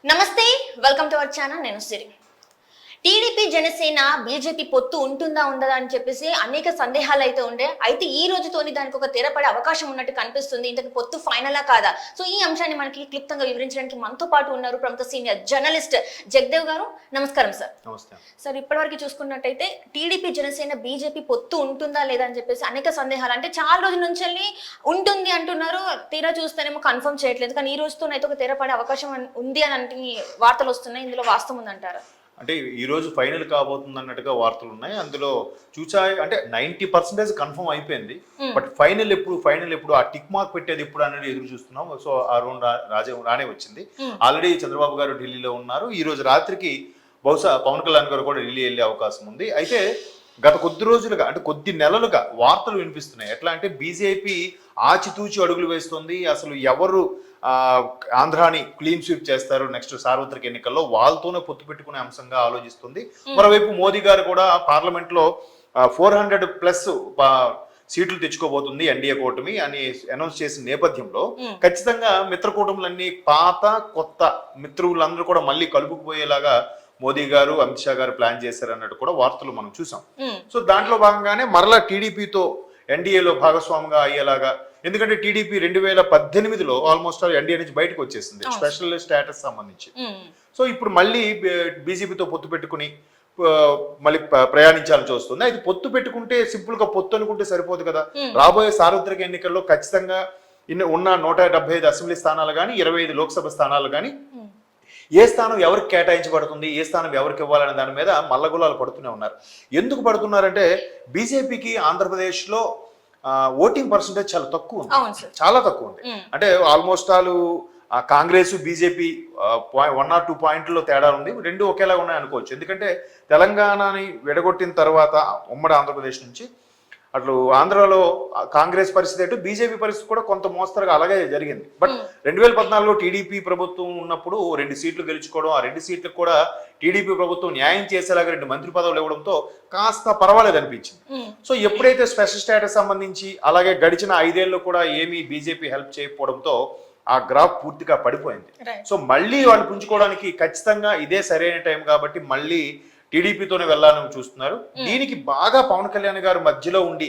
నమస్తే welcome to our channel నేను సిరి TDP Janasena BJP పొత్తు ఉంటుందా ఉండదా అని చెప్పేసి అనేక సందేహాలు అయితే ఉండే అయితే ఈ రోజుతోని దానికి ఒక తెరపడే అవకాశం ఉన్నట్టు కనిపిస్తుంది ఇంతకు పొత్తు ఫైనలా కాదా సో ఈ అంశాన్ని మనకి క్లుప్తంగా వివరించడానికి మనతో పాటు ఉన్నారు ప్రముఖ సీనియర్ జర్నలిస్ట్ జగదేవ్ గారు నమస్కారం సార్ నమస్తే సార్ ఇప్పటివరకు చూసుకున్నట్టయితే టీడీపీ జనసేన బీజేపీ పొత్తు ఉంటుందా లేదా అని చెప్పేసి అనేక సందేహాలు అంటే చాలా రోజుల నుంచి ఉంటుంది అంటున్నారు తీరా చూస్తేనేమో కన్ఫర్మ్ చేయట్లేదు కానీ ఈ రోజుతోనైతే ఒక తెరపడే అవకాశం ఉంది అని అంటే వార్తలు వస్తున్నాయి ఇందులో వాస్తవం ఉందంటారా అంటే ఈ రోజు ఫైనల్ కాబోతుంది అన్నట్టుగా వార్తలు ఉన్నాయి అందులో చూసా అంటే 90% కన్ఫర్మ్ అయిపోయింది బట్ ఫైనల్ ఎప్పుడు ఆ టిక్ మార్క్ పెట్టేది ఎప్పుడు అనేది ఎదురు చూస్తున్నాం సో ఆ రోజు రానే వచ్చింది ఆల్రెడీ చంద్రబాబు గారు ఢిల్లీలో ఉన్నారు ఈ రోజు రాత్రికి బహుశా పవన్ కళ్యాణ్ గారు కూడా ఢిల్లీ వెళ్ళే అవకాశం ఉంది అయితే గత కొద్ది రోజులుగా అంటే కొద్ది నెలలుగా వార్తలు వినిపిస్తున్నాయి ఎట్లా అంటే బీజేపీ ఆచితూచి అడుగులు వేస్తుంది అసలు ఎవరు ఆంధ్రాని క్లీన్ స్వీప్ చేస్తారు నెక్స్ట్ సార్వత్రిక ఎన్నికల్లో వాళ్ళతోనే పొత్తు పెట్టుకునే అంశంగా ఆలోచిస్తుంది మరోవైపు మోదీ గారు కూడా పార్లమెంట్ లో 400+ సీట్లు తెచ్చుకోబోతుంది ఎన్డీఏ కూటమి అని అనౌన్స్ చేసిన నేపథ్యంలో ఖచ్చితంగా మిత్ర కూటములన్నీ పాత కొత్త మిత్రులందరూ కూడా మళ్ళీ కలుపుకుపోయేలాగా మోదీ గారు అమిత్ షా గారు ప్లాన్ చేశారు అన్నట్టు కూడా వార్తలు మనం చూసాం సో దాంట్లో భాగంగానే మరలా టీడీపీతో ఎన్డీఏలో భాగస్వామిగా అయ్యేలాగా ఎందుకంటే టీడీపీ 2018లో ఆల్మోస్ట్ ఎన్డీఏ నుంచి బయటకు వచ్చేసింది స్పెషల్ స్టేటస్ సంబంధించి సో ఇప్పుడు మళ్ళీ బీజేపీతో పొత్తు పెట్టుకుని మళ్ళీ ప్రయాణించాల్సి వస్తుంది అయితే పొత్తు పెట్టుకుంటే సింపుల్ గా పొత్తు అనుకుంటే సరిపోదు కదా రాబోయే సార్వత్రిక ఎన్నికల్లో ఖచ్చితంగా ఉన్న 175 అసెంబ్లీ స్థానాలు కానీ 25 లోక్సభ స్థానాలు కానీ ఏ స్థానం ఎవరికి కేటాయించబడుతుంది ఏ స్థానం ఎవరికి ఇవ్వాలనే దాని మీద మల్లగులాలు పడుతూనే ఉన్నారు ఎందుకు పడుతున్నారంటే బీజేపీకి ఆంధ్రప్రదేశ్లో ఓటింగ్ పర్సంటేజ్ చాలా తక్కువ ఉంది చాలా తక్కువ ఉంది అంటే ఆల్మోస్ట్ కాంగ్రెస్ బీజేపీ 1 or 2 పాయింట్లలో తేడా ఉంది రెండు ఒకేలా ఉన్నాయి అనుకోవచ్చు ఎందుకంటే తెలంగాణని విడగొట్టిన తర్వాత ఉమ్మడి ఆంధ్రప్రదేశ్ నుంచి అట్లు ఆంధ్రాలో కాంగ్రెస్ పరిస్థితి అటు బీజేపీ పరిస్థితి కూడా కొంత మోస్తరుగా అలాగే జరిగింది బట్ 2014లో టీడీపీ ప్రభుత్వం ఉన్నప్పుడు 2 సీట్లు గెలుచుకోవడం ఆ 2 సీట్లకు కూడా టీడీపీ ప్రభుత్వం న్యాయం చేసేలాగా 2 మంత్రి పదవులు ఇవ్వడంతో కాస్త పర్వాలేదు అనిపించింది సో ఎప్పుడైతే స్పెషల్ స్టేటస్ సంబంధించి అలాగే గడిచిన 5 ఏళ్ళు కూడా ఏమీ బీజేపీ హెల్ప్ చేయకపోవడంతో ఆ గ్రాఫ్ పూర్తిగా పడిపోయింది సో మళ్ళీ వాళ్ళు పుంజుకోవడానికి ఖచ్చితంగా ఇదే సరైన టైం కాబట్టి మళ్ళీ టీడీపీతోనే వెళ్ళాలని చూస్తున్నారు దీనికి బాగా పవన్ కళ్యాణ్ గారు మధ్యలో ఉండి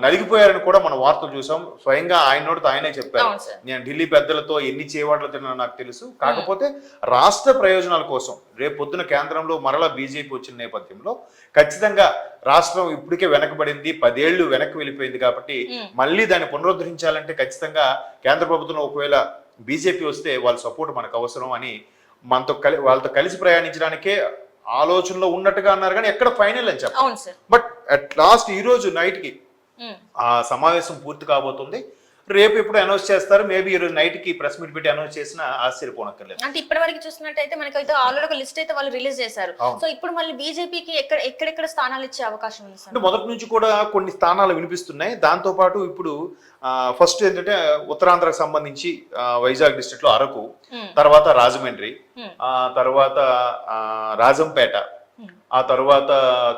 నలిగిపోయారని కూడా మనం వార్తలు చూసాం స్వయంగా ఆయన నోటితో ఆయనే చెప్పారు నేను ఢిల్లీ పెద్దలతో ఎన్ని చేవాట్లు తిన్నా నాకు తెలుసు కాకపోతే రాష్ట్ర ప్రయోజనాల కోసం రేపు పొద్దున కేంద్రంలో మరలా బీజేపీ వచ్చిన నేపథ్యంలో ఖచ్చితంగా రాష్ట్రం ఇప్పటికే వెనకబడింది 10 ఏళ్లు వెనక్కి వెళ్ళిపోయింది కాబట్టి మళ్ళీ దాన్ని పునరుద్ధరించాలంటే ఖచ్చితంగా కేంద్ర ప్రభుత్వంలో ఒకవేళ బీజేపీ వస్తే వాళ్ళ సపోర్ట్ మనకు అవసరం అని వాళ్ళతో కలిసి ప్రయాణించడానికే ఆలోచనలో ఉన్నట్టుగా అన్నారు కానీ ఎక్కడ ఫైనల్ అని చెప్పాలి బట్ అట్ లాస్ట్ ఈ రోజు నైట్ కి ఆ సమావేశం పూర్తి కాబోతుంది రేపు ఎప్పుడు అనౌన్స్ చేస్తారు మేబీ ఈ రోజు నైట్ కి ప్రెస్ మీట్ పెట్టి అనౌన్స్ చేసినా ఆశ్చర్యపోనక్కర్లేదు అంటే ఇప్పటి వరకు చూసినట్టయితే మనకి అయితే ఆల్రెడీ ఒక లిస్ట్ అయితే వాళ్ళు రిలీజ్ చేశారు సో ఇప్పుడు మళ్ళీ బీజేపీకి ఎక్కడెక్కడ స్థానాలు ఇచ్చే అవకాశం ఉంది అంటే మొదటి నుంచి కూడా కొన్ని స్థానాలు వినిపిస్తున్నాయి దాంతో పాటు ఇప్పుడు ఫస్ట్ ఏంటంటే ఉత్తరాంధ్రకు సంబంధించి వైజాగ్ డిస్ట్రిక్ట్ లో అరకు తర్వాత రాజమండ్రి ఆ తర్వాత రాజంపేట ఆ తర్వాత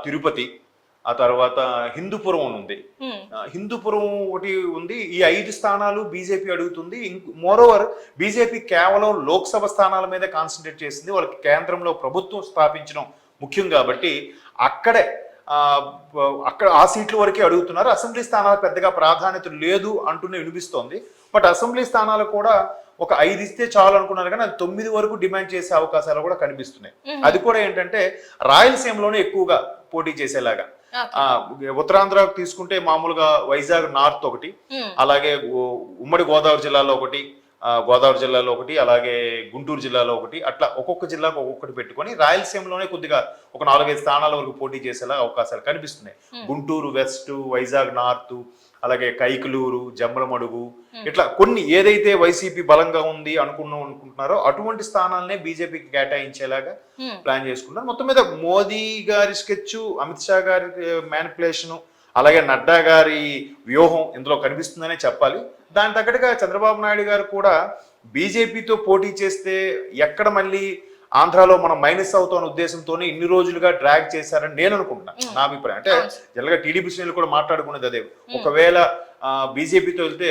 తిరుపతి ఆ తర్వాత హిందూపురం ఉంది హిందూపురం ఒకటి ఉంది ఈ 5 స్థానాలు బీజేపీ అడుగుతుంది మోరోవర్ బీజేపీ కేవలం లోక్సభ స్థానాల మీద కాన్సన్ట్రేట్ చేసింది వాళ్ళకి కేంద్రంలో ప్రభుత్వం స్థాపించడం ముఖ్యం కాబట్టి అక్కడ ఆ సీట్ల వరకే అడుగుతున్నారు అసెంబ్లీ స్థానాలు పెద్దగా ప్రాధాన్యత లేదు అంటూనే వినిపిస్తోంది బట్ అసెంబ్లీ స్థానాలు కూడా ఒక 5 ఇస్తే చాలు అనుకున్నారు కానీ అది 9 వరకు డిమాండ్ చేసే అవకాశాలు కూడా కనిపిస్తున్నాయి అది కూడా ఏంటంటే రాయలసీమలోనే ఎక్కువగా పోటీ చేసేలాగా ఉత్తరాంధ్ర తీసుకుంటే మామూలుగా వైజాగ్ నార్త్ ఒకటి అలాగే ఉమ్మడి గోదావరి జిల్లాలో ఒకటి అలాగే గుంటూరు జిల్లాలో ఒకటి అట్లా ఒక్కొక్క జిల్లాకు ఒక్కొక్కటి పెట్టుకొని రాయలసీమలోనే కొద్దిగా ఒక 4-5 స్థానాల వరకు పోటీ చేసేలా అవకాశాలు కనిపిస్తున్నాయి గుంటూరు వెస్ట్ వైజాగ్ నార్త్ అలాగే కైకలూరు జమ్మలమడుగు ఇట్లా కొన్ని ఏదైతే వైసీపీ బలంగా ఉంది అనుకుంటున్నారో అటువంటి స్థానాలనే బీజేపీకి కేటాయించేలాగా ప్లాన్ చేసుకున్నారు మొత్తం మీద మోదీ గారి స్కెచ్ అమిత్ షా గారి మ్యానిపులేషన్ అలాగే నడ్డా గారి వ్యూహం ఇందులో కనిపిస్తుందనే చెప్పాలి దాని తగ్గట్టుగా చంద్రబాబు నాయుడు గారు కూడా బీజేపీతో పోటీ చేస్తే ఎక్కడ మళ్ళీ ఆంధ్రాలో మనం మైనస్ అవుతామన్న ఉద్దేశంతోనే ఇన్ని రోజులుగా డ్రాగ్ చేశారని నేను అనుకుంటున్నాను నా అభిప్రాయం అంటే జనరల్గా టీడీపీ శ్రేణులు కూడా మాట్లాడుకునేది అదే ఒకవేళ బీజేపీతో వెళ్తే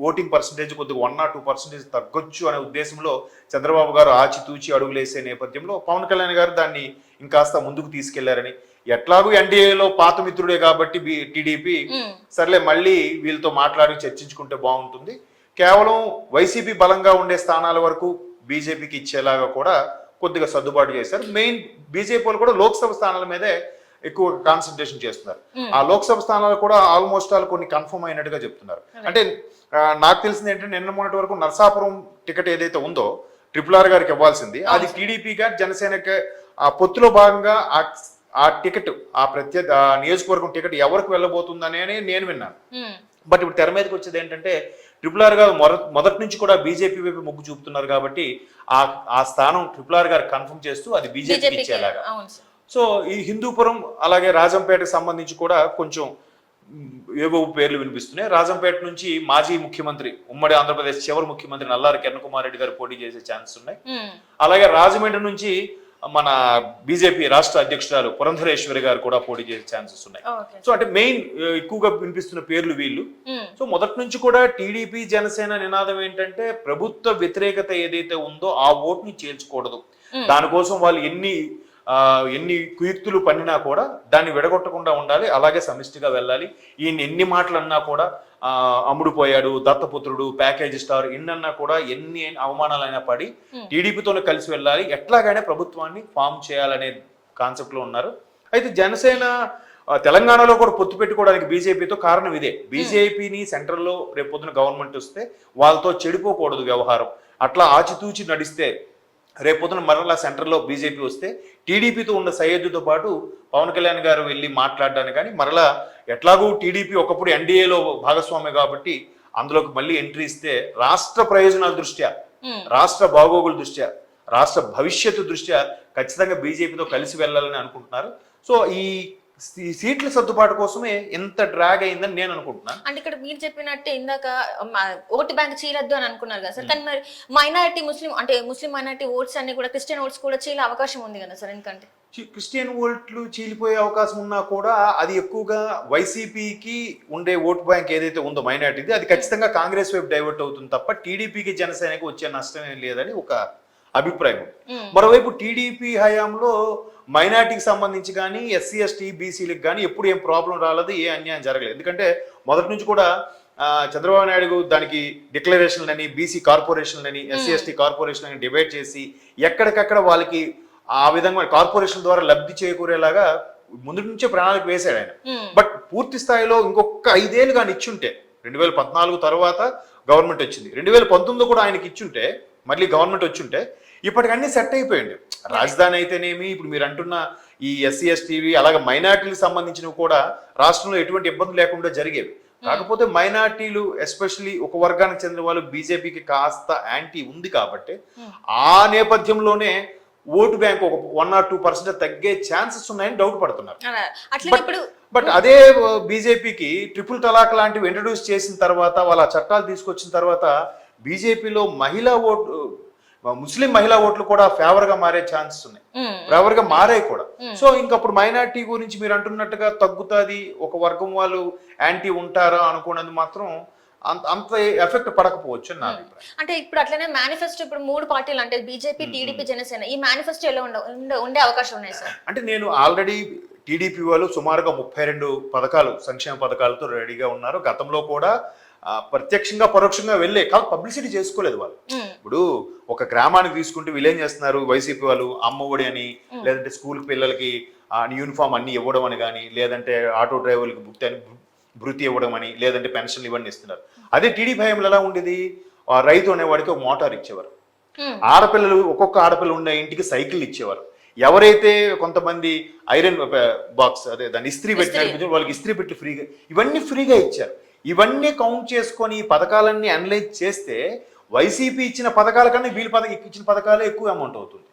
ఓటింగ్ పర్సంటేజ్ కొద్దిగా 1 or 2% తగ్గొచ్చు అనే ఉద్దేశంలో చంద్రబాబు గారు ఆచితూచి అడుగులేసే నేపథ్యంలో పవన్ కళ్యాణ్ గారు దాన్ని ఇంకాస్త ముందుకు తీసుకెళ్లారని, ఎట్లాగూ ఎన్డీఏలో పాత మిత్రుడే కాబట్టి టీడీపీ సర్లే మళ్ళీ వీళ్ళతో మాట్లాడి చర్చించుకుంటే బాగుంటుంది, కేవలం వైసీపీ బలంగా ఉండే స్థానాల వరకు బీజేపీకి ఇచ్చేలాగా కూడా కొద్దిగా సర్దుబాటు చేశారు. మెయిన్ బీజేపీ వాళ్ళు కూడా లోక్సభ స్థానాల మీదే ఎక్కువ కాన్సన్ట్రేషన్ చేస్తున్నారు. ఆ లోక్సభ స్థానాలు కూడా ఆల్మోస్ట్ ఆల్ కొన్ని కన్ఫర్మ్ అయినట్టుగా చెప్తున్నారు. అంటే నాకు తెలిసింది ఏంటంటే నిన్న మొన్నటి వరకు నరసాపురం టికెట్ ఏదైతే ఉందో RRR గారికి ఇవ్వాల్సింది, అది టీడీపీగా జనసేనకి ఆ పొత్తులో భాగంగా ఆ టికెట్ ఆ నియోజకవర్గం టికెట్ ఎవరికి వెళ్ళబోతుందని నేను విన్నాను. బట్ ఇప్పుడు తెర మీదకి వచ్చేది ఏంటంటే RRR గారు మొదటి నుంచి కూడా బీజేపీ వైపు మొగ్గు చూపుతున్నారు కాబట్టి ఆ స్థానం RRR గారు కన్ఫర్మ్ చేస్తూ అది బీజేపీకి ఇచ్చేలాగా. సో ఈ హిందూపురం అలాగే రాజంపేటకు సంబంధించి కూడా కొంచెం ఏవో పేర్లు వినిపిస్తున్నాయి. రాజంపేట నుంచి మాజీ ముఖ్యమంత్రి, ఉమ్మడి ఆంధ్రప్రదేశ్ చివరి ముఖ్యమంత్రి నల్లారి కిరణ్ కుమార్ రెడ్డి గారు పోటీ చేసే ఛాన్సెస్ ఉన్నాయి. అలాగే రాజమండ్రి నుంచి మన బీజేపీ రాష్ట్ర అధ్యక్షురాలు పురంధరేశ్వరి గారు కూడా పోటీ చేసే ఛాన్సెస్ ఉన్నాయి. సో అంటే మెయిన్ ఎక్కువగా వినిపిస్తున్న పేర్లు వీళ్ళు. సో మొదటి నుంచి కూడా టీడీపీ జనసేన నినాదం ఏంటంటే ప్రభుత్వ వ్యతిరేకత ఏదైతే ఉందో ఆ ఓటుని చేల్చకూడదు, దానికోసం వాళ్ళు ఎన్ని కుయుక్తులు పన్నినా కూడా దాన్ని విడగొట్టకుండా ఉండాలి, అలాగే సమిష్టిగా వెళ్ళాలి. ఈయన ఎన్ని మాటలు అన్నా కూడా అమ్ముడుపోయాడు, దత్తపుత్రుడు, ప్యాకేజ్ స్టార్ ఎన్నన్నా కూడా ఎన్ని అవమానాలైనా పడి టీడీపీతోనే కలిసి వెళ్ళాలి, ఎట్లాగైనా ప్రభుత్వాన్ని ఫామ్ చేయాలనే కాన్సెప్ట్ లో ఉన్నారు. అయితే జనసేన తెలంగాణలో కూడా పొత్తు పెట్టుకోవడానికి బీజేపీతో కారణం ఇదే. బీజేపీని సెంట్రల్లో రేపొద్దున గవర్నమెంట్ వస్తే వాళ్ళతో చెడిపోకూడదు వ్యవహారం, అట్లా ఆచితూచి నడిస్తే రేపొద్దున మరలా సెంటర్లో బీజేపీ వస్తే టీడీపీతో ఉన్న సయ్యద్దుతో పాటు పవన్ కళ్యాణ్ గారు వెళ్ళి మాట్లాడడానికి కానీ మరలా ఎట్లాగూ టీడీపీ ఒకప్పుడు ఎన్డీఏలో భాగస్వామి కాబట్టి అందులోకి మళ్ళీ ఎంట్రీ ఇస్తే రాష్ట్ర ప్రయోజనాల దృష్ట్యా, రాష్ట్ర బాగోగుల దృష్ట్యా, రాష్ట్ర భవిష్యత్తు దృష్ట్యా ఖచ్చితంగా బీజేపీతో కలిసి వెళ్ళాలని అనుకుంటున్నారు. సో ఈ సీట్ల సర్దుబాటు కోసమే ఎంత డ్రాగ్ అయిందని నేను అనుకుంటున్నాను. అంటే ఇక్కడ మీరు చెప్పినట్టే ఇందాక ఓటు బ్యాంక్ చీలద్దు అని అనుకున్నారు కదా సార్, కానీ మరి మైనారిటీ ముస్లిం మైనారిటీ ఓట్స్ అన్ని కూడా క్రిస్టియన్ ఓట్స్ కూడా చీలే అవకాశం ఉంది కదా సార్. ఎందుకంటే క్రిస్టియన్ ఓట్లు చీలిపోయే అవకాశం ఉన్నా కూడా అది ఎక్కువగా వైసీపీకి ఉండే ఓట్ బ్యాంక్ ఏదైతే ఉందో మైనారిటీది అది ఖచ్చితంగా కాంగ్రెస్ వైపు డైవర్ట్ అవుతుంది తప్ప టీడీపీకి జనసేనకి వచ్చే నష్టం ఏం లేదని ఒక అభిప్రాయం. మరోవైపు టీడీపీ హయాంలో మైనార్టీకి సంబంధించి కానీ ఎస్సీ ఎస్టీ బీసీలకు కానీ ఎప్పుడు ఏం ప్రాబ్లం రాలేదు, ఏ అన్యాయం జరగలేదు. ఎందుకంటే మొదటి నుంచి కూడా చంద్రబాబు నాయుడు దానికి డిక్లరేషన్లని, బీసీ కార్పొరేషన్లని, ఎస్సీ ఎస్టీ కార్పొరేషన్ అని డిబేట్ చేసి ఎక్కడికక్కడ వాళ్ళకి ఆ విధంగా కార్పొరేషన్ ద్వారా లబ్ధి చేకూరేలాగా ముందు నుంచే ప్రణాళిక వేశాడు ఆయన. బట్ పూర్తి స్థాయిలో ఇంకొక 5 ఏళ్ళు కానీ ఇచ్చుంటే, 2014 తర్వాత గవర్నమెంట్ వచ్చింది, 2019 కూడా ఆయనకి ఇచ్చుంటే, మళ్ళీ గవర్నమెంట్ వచ్చుంటే ఇప్పటికన్నీ సెట్ అయిపోయింది. రాజధాని అయితేనేమి, ఇప్పుడు మీరు అంటున్న ఈ ఎస్సీ ఎస్టీవి అలాగే మైనార్టీలకు సంబంధించినవి కూడా రాష్ట్రంలో ఎటువంటి ఇబ్బంది లేకుండా జరిగేవి. కాకపోతే మైనార్టీలు ఎస్పెషల్లీ ఒక వర్గానికి చెందిన వాళ్ళు బీజేపీకి కాస్త యాంటీ ఉంది కాబట్టి ఆ నేపథ్యంలోనే ఓటు బ్యాంక్ ఒక 1 or 2% తగ్గే ఛాన్సెస్ ఉన్నాయని డౌట్ పడుతున్నారు. బట్ అదే బీజేపీకి ట్రిపుల్ తలాక్ లాంటివి ఇంట్రడ్యూస్ చేసిన తర్వాత, వాళ్ళ చట్టాలు తీసుకొచ్చిన తర్వాత బీజేపీలో ముస్లిం మహిళా ఓట్లు కూడా ఫేవర్ గా మారే ఛాన్సెస్ ఉన్నాయి, ఫేవర్ గా మారాయి కూడా. సో ఇంకప్పుడు మైనార్టీ గురించి మీరు అంటున్నట్టుగా తగ్గుతుంది, ఒక వర్గం వాళ్ళు యాంటీ ఉంటారా అనుకున్నది మాత్రం అంత ఎఫెక్ట్ పడకపోవచ్చు నా అభిప్రాయం. అంటే ఇప్పుడు అట్లనే మేనిఫెస్టో ఇప్పుడు 3 పార్టీలు అంటే బీజేపీ, టీడీపీ, జనసేన, ఈ మేనిఫెస్టో ఎలా ఉండే అవకాశం ఉన్నాయి సార్? అంటే నేను ఆల్రెడీ టీడీపీ వాళ్ళు సుమారుగా 32 పథకాలు, సంక్షేమ పథకాలతో రెడీగా ఉన్నారు. గతంలో కూడా ప్రత్యక్షంగా పరోక్షంగా వెళ్ళే కాదు, పబ్లిసిటీ చేసుకోలేదు వాళ్ళు. ఇప్పుడు ఒక గ్రామానికి తీసుకుంటే వీళ్ళు ఏం చేస్తున్నారు, వైసీపీ వాళ్ళు అమ్మఒడి అని, లేదంటే స్కూల్ పిల్లలకి యూనిఫామ్ అన్ని ఇవ్వడం అని కానీ, లేదంటే ఆటో డ్రైవర్లకి భృతి ఇవ్వడం అని, లేదంటే పెన్షన్లు ఇవన్నీ ఇస్తున్నారు. అదే టీడీపీ హయాంలో ఎలా ఉండేది, రైతు అనేవాడికి ఒక మోటార్ ఇచ్చేవారు, ఒక్కొక్క ఆడపిల్ల ఉండే ఇంటికి సైకిల్ ఇచ్చేవారు. ఎవరైతే కొంతమంది ఐరన్ బాక్స్ అదే దాన్ని ఇస్త్రీ పెట్టిన వాళ్ళకి ఇస్త్రీ పెట్టి ఫ్రీగా, ఇవన్నీ ఫ్రీగా ఇచ్చారు. ఇవన్నీ కౌంట్ చేసుకొని ఈ పథకాలన్నీ అనలైజ్ చేస్తే వైసీపీ ఇచ్చిన పథకాల కన్నా వీళ్ళ ఇచ్చిన పథకాలే ఎక్కువ అమౌంట్ అవుతుంది.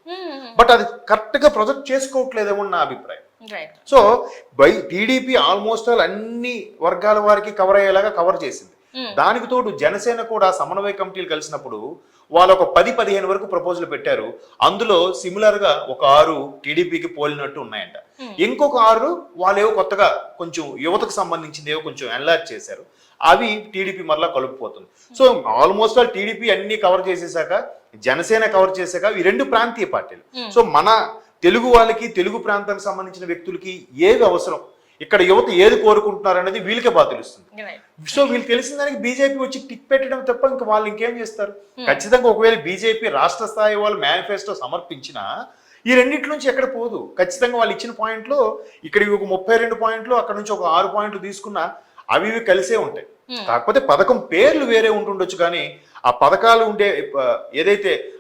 బట్ అది కరెక్ట్ గా ప్రొజెక్ట్ చేసుకోవట్లేదేమో నా అభిప్రాయం. సో టీడీపీ ఆల్మోస్ట్ ఆల్ అన్ని వర్గాల వారికి కవర్ అయ్యేలాగా కవర్ చేసింది. దానికి తోడు జనసేన కూడా సమన్వయ కమిటీలు కలిసినప్పుడు వాళ్ళు ఒక 10-15 వరకు ప్రపోజల్ పెట్టారు. అందులో సిమిలర్ గా ఒక 6 టీడీపీకి పోలినట్టు ఉన్నాయంట. ఇంకొక 6 వాళ్ళేవో కొత్తగా కొంచెం యువతకు సంబంధించింది ఏవో కొంచెం ఎన్లార్జ్ చేశారు. అవి టీడీపీ మరలా కలుపుపోతుంది. సో ఆల్మోస్ట్ ఆల్ టీడీపీ అన్ని కవర్ చేసేసాక, జనసేన కవర్ చేశాక ఈ రెండు ప్రాంతీయ పార్టీలు. సో మన తెలుగు వాళ్ళకి, తెలుగు ప్రాంతానికి సంబంధించిన వ్యక్తులకి ఏవి అవసరం, ఇక్కడ యువత ఏది కోరుకుంటున్నారు అనేది వీళ్ళకే బాగా తెలుస్తుంది. సో వీళ్ళు తెలిసిన దానికి బీజేపీ వచ్చి టిక్ పెట్టడం తప్ప ఇంకా వాళ్ళు ఇంకేం చేస్తారు? ఖచ్చితంగా ఒకవేళ బీజేపీ రాష్ట్ర స్థాయి వాళ్ళు మేనిఫెస్టో సమర్పించినా ఈ రెండింటి నుంచి ఎక్కడ పోదు. ఖచ్చితంగా వాళ్ళు ఇచ్చిన పాయింట్లు ఇక్కడ ఒక 32 పాయింట్లు, అక్కడ నుంచి ఒక 6 పాయింట్లు తీసుకున్నా అవి ఇవి కలిసే ఉంటాయి. కాకపోతే పథకం పేర్లు వేరే ఉంటుండొచ్చు, కానీ ఆ పథకాలు ఉండే ఏదైతే